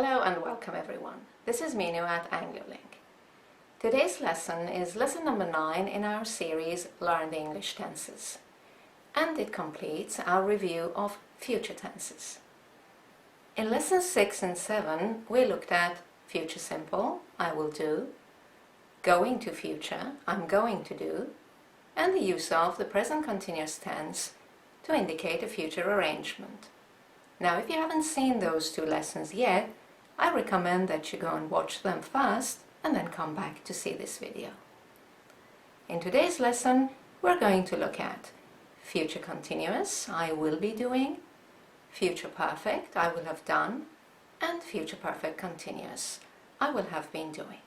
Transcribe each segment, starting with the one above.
Hello and welcome everyone. This is Minu at AngloLink. Today's lesson is lesson number 9 in our series Learn the English Tenses. And it completes our review of future tenses. In lessons 6 and 7 we looked at future simple, I will do, going to future, I'm going to do, and the use of the present continuous tense to indicate a future arrangement. Now, if you haven't seen those two lessons yet, I recommend that you go and watch them first and then come back to see this video. In today's lesson, we're going to look at future continuous, I will be doing, future perfect, I will have done, and future perfect continuous, I will have been doing.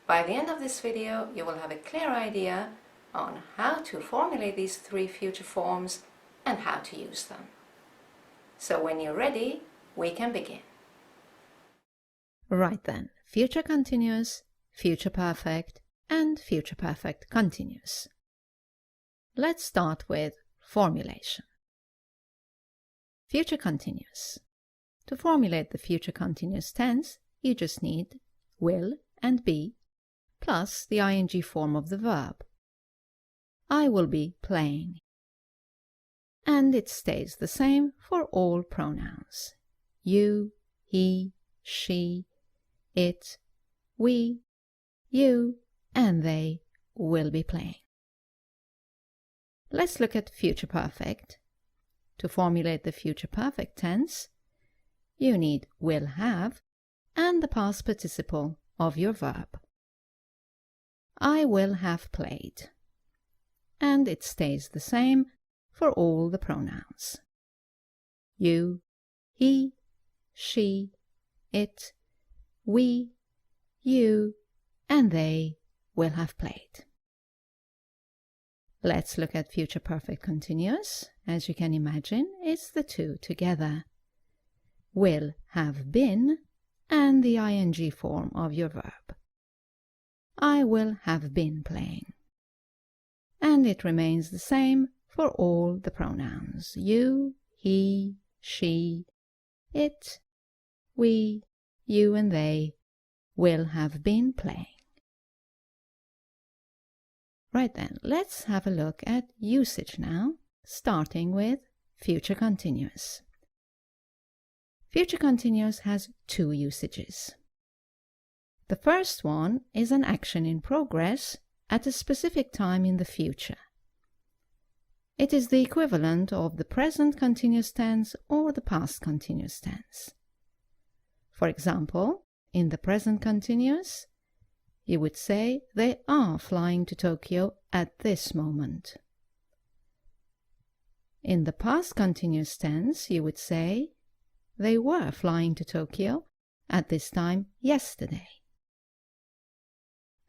By the end of this video, you will have a clear idea on how to formulate these three future forms and how to use them. So when you're ready, we can begin. Right then, future continuous, future perfect, and future perfect continuous. Let's start with formulation. Future continuous. To formulate the future continuous tense, you just need will and be plus the ing form of the verb. I will be playing. And it stays the same for all pronouns. You, he, she, it, we, you, and they will be playing. Let's look at future perfect. To formulate the future perfect tense, you need will have and the past participle of your verb. I will have played. And it stays the same for all the pronouns. You, he, she, it, we, you, and they will have played. Let's look at future perfect continuous. As you can imagine, it's the two together. Will have been and the ing form of your verb. I will have been playing. And it remains the same for all the pronouns. You, he, she, it, we, you, and they will have been playing. Right then, let's have a look at usage now, starting with future continuous. Future continuous has two usages. The first one is an action in progress at a specific time in the future. It is the equivalent of the present continuous tense or the past continuous tense. For example, in the present continuous, you would say they are flying to Tokyo at this moment. In the past continuous tense, you would say they were flying to Tokyo at this time yesterday.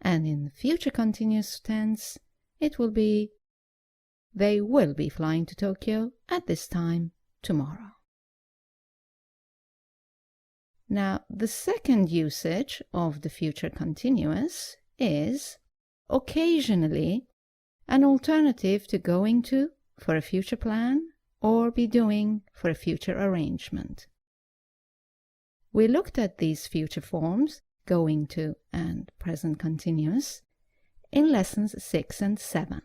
And in the future continuous tense, it will be they will be flying to Tokyo at this time tomorrow. Now, the second usage of the future continuous is occasionally an alternative to going to for a future plan or be doing for a future arrangement. We looked at these future forms, going to and present continuous, in lessons 6 and 7.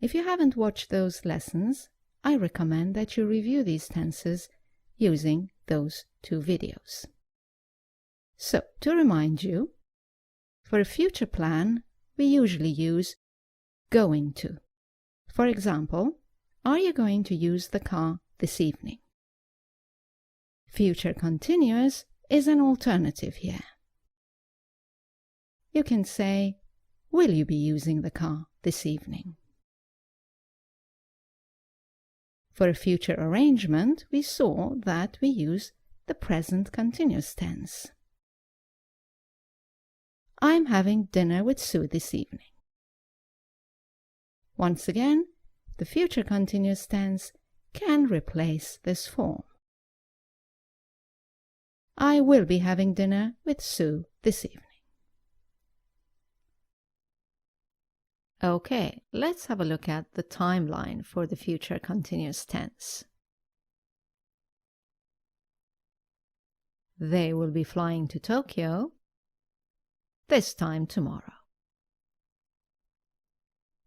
If you haven't watched those lessons, I recommend that you review these tenses using those two videos. So, to remind you, for a future plan, we usually use going to. For example, are you going to use the car this evening? Future continuous is an alternative here. You can say, will you be using the car this evening? For a future arrangement, we saw that we use the present continuous tense. I'm having dinner with Sue this evening. Once again, the future continuous tense can replace this form. I will be having dinner with Sue this evening. Okay, let's have a look at the timeline for the future continuous tense. They will be flying to Tokyo this time tomorrow.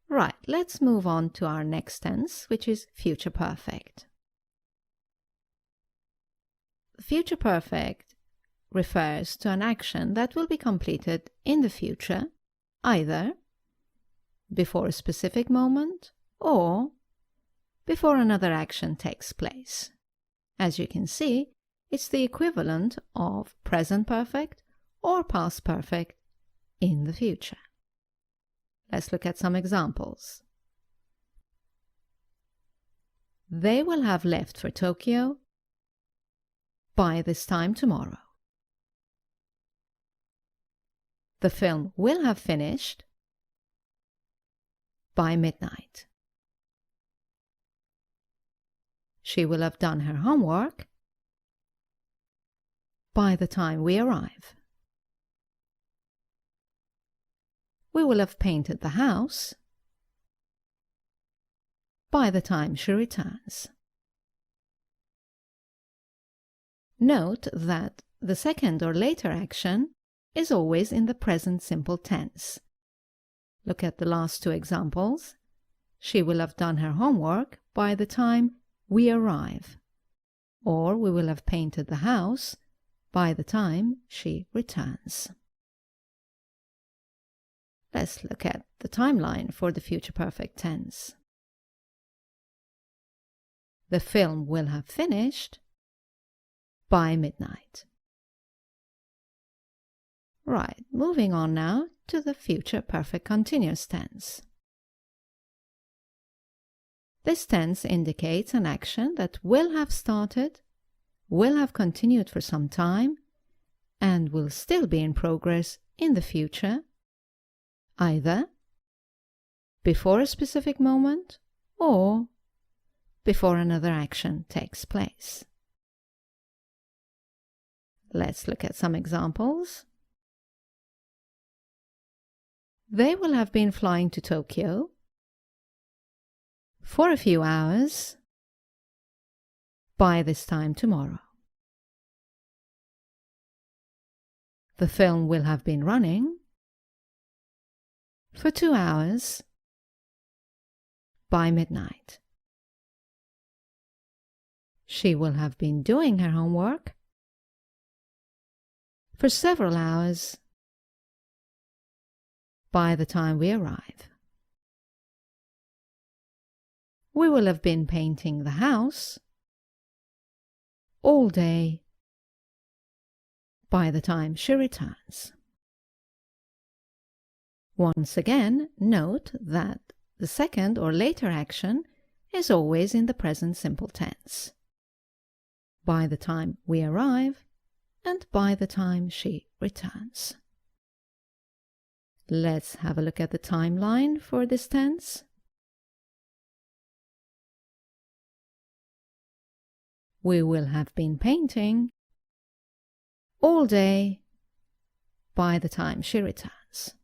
Right, let's move on to our next tense, which is future perfect. Future perfect refers to an action that will be completed in the future, either before a specific moment or before another action takes place. As you can see, it's the equivalent of present perfect or past perfect in the future. Let's look at some examples. They will have left for Tokyo by this time tomorrow. The film will have finished by midnight. She will have done her homework by the time we arrive. We will have painted the house by the time she returns. Note that the second or later action is always in the present simple tense. Look at the last two examples. She will have done her homework by the time we arrive, or we will have painted the house by the time she returns. Let's look at the timeline for the future perfect tense. The film will have finished by midnight. Right, moving on now to the future perfect continuous tense. This tense indicates an action that will have started, will have continued for some time, and will still be in progress in the future, either before a specific moment or before another action takes place. Let's look at some examples. They will have been flying to Tokyo for a few hours by this time tomorrow. The film will have been running for 2 hours by midnight. She will have been doing her homework for several hours by the time we arrive. We will have been painting the house all day by the time she returns. Once again, note that the second or later action is always in the present simple tense. By the time we arrive and by the time she returns. Let's have a look at the timeline for this tense. We will have been painting all day by the time she returns.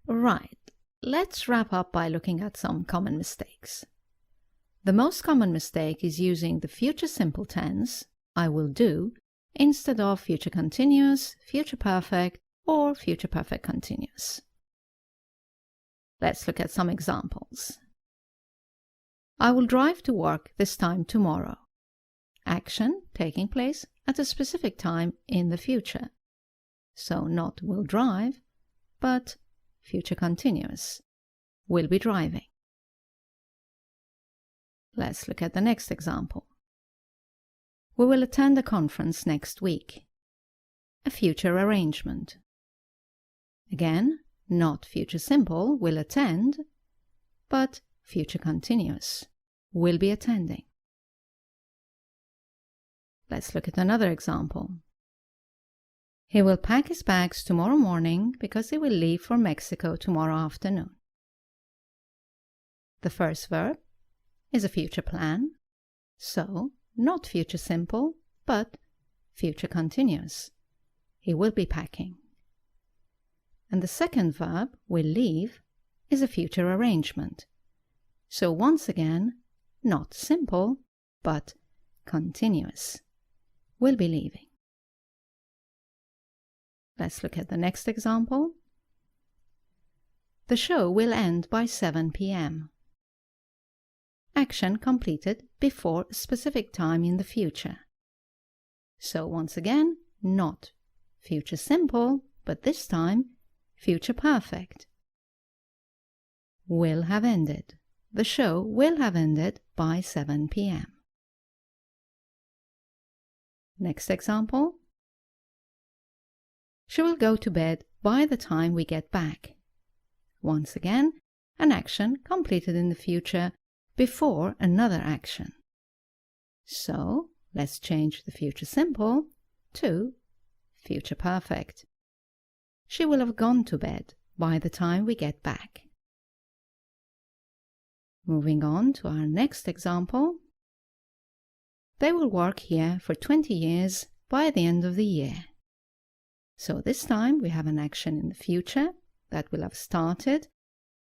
Right, let's wrap up by looking at some common mistakes. The most common mistake is using the future simple tense, I will do, instead of future continuous, future perfect, or future perfect continuous. Let's look at some examples. I will drive to work this time tomorrow. Action taking place at a specific time in the future. So not will drive, but future continuous, will be driving. Let's look at the next example. We will attend a conference next week. A future arrangement. Again, not future simple, will attend, but future continuous, will be attending. Let's look at another example. He will pack his bags tomorrow morning because he will leave for Mexico tomorrow afternoon. The first verb is a future plan, so not future simple, but future continuous. He will be packing. And the second verb, will leave, is a future arrangement. So once again, not simple, but continuous. Will be leaving. Let's look at the next example. The show will end by 7 p.m. Action completed before a specific time in the future. So once again, not future simple, but this time future perfect. Will have ended. The show will have ended by 7 p.m. Next example. She will go to bed by the time we get back. Once again, an action completed in the future before another action. So, let's change the future simple to future perfect. She will have gone to bed by the time we get back. Moving on to our next example. They will work here for 20 years by the end of the year. So this time we have an action in the future that will have started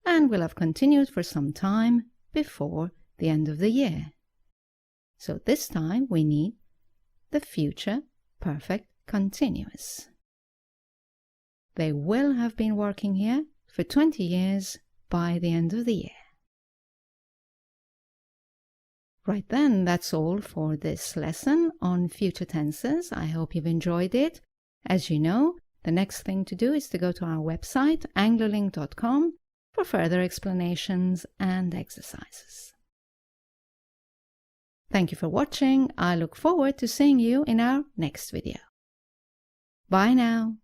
and will have continued for some time before the end of the year. So this time we need the future perfect continuous. They will have been working here for 20 years by the end of the year. Right then, that's all for this lesson on future tenses. I hope you've enjoyed it. As you know, the next thing to do is to go to our website, anglolink.com, for further explanations and exercises. Thank you for watching. I look forward to seeing you in our next video. Bye now.